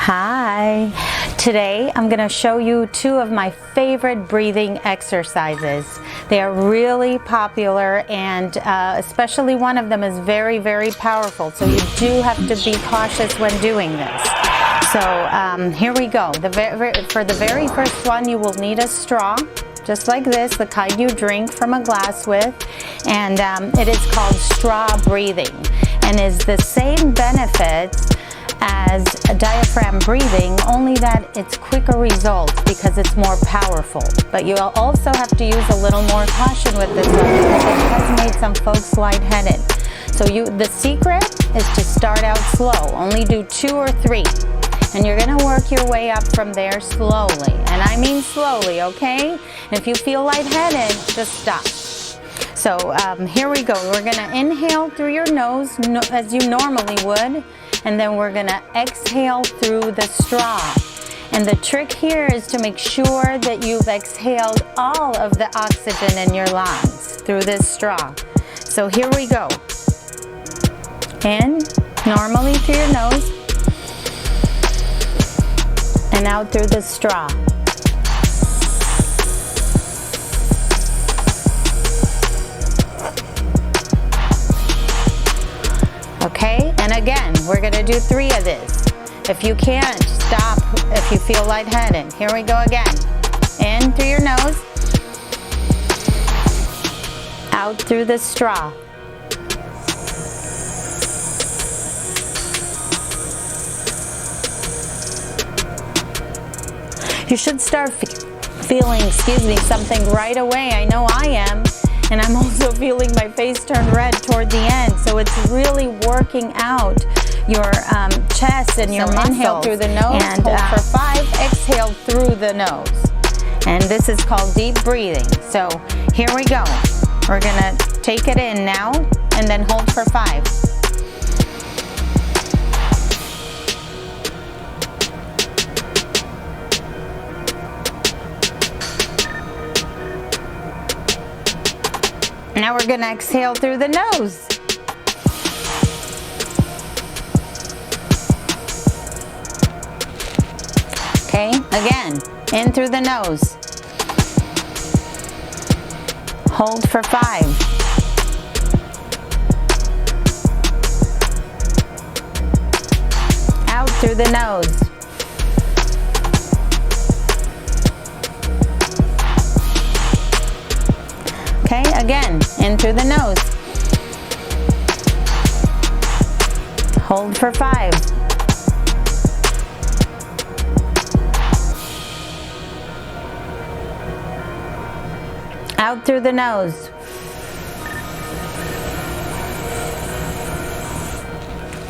Hi! Today I'm going to show you two of my favorite breathing exercises. They are really popular, and especially one of them is very, very powerful. So you do have to be cautious when doing this. So here we go. For the very first one, you will need a straw, just like this, the kind you drink from a glass with, and it is called straw breathing, and is the same benefits as a diaphragm breathing, only that it's quicker results because it's more powerful. But you also have to use a little more caution with this one because it has made some folks lightheaded. So the secret is to start out slow. Only do 2 or 3. And you're going to work your way up from there slowly. And I mean slowly, okay? And if you feel lightheaded, just stop. So here we go. We're going to inhale through your nose as you normally would. And then we're going to exhale through the straw. And the trick here is to make sure that you've exhaled all of the oxygen in your lungs through this straw. So here we go. In, normally through your nose, and out through the straw. Okay, and again, we're going to do 3 of this. If you can't, stop if you feel lightheaded. Here we go again. In through your nose, out through the straw. You should start feeling, something right away. I know I am. And I'm also feeling my face turn red toward the end. So it's really working out your chest and your muscles. Inhale through the nose, and hold for 5, exhale through the nose. And this is called deep breathing. So here we go. We're gonna take it in now and then hold for 5. Now we're going to exhale through the nose. Okay, again, in through the nose. Hold for 5. Out through the nose. Okay, again, in through the nose. Hold for 5. Out through the nose.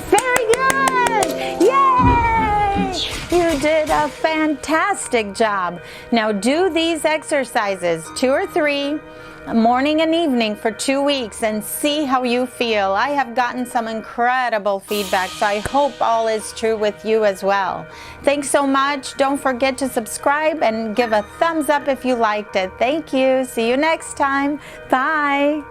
Very good! Yay! You did a fantastic job. Now do these exercises, 2 or 3, morning and evening for 2 weeks, and see how you feel. I have gotten some incredible feedback, so I hope all is true with you as well. Thanks so much. Don't forget to subscribe and give a thumbs up if you liked it. Thank you. See you next time. Bye.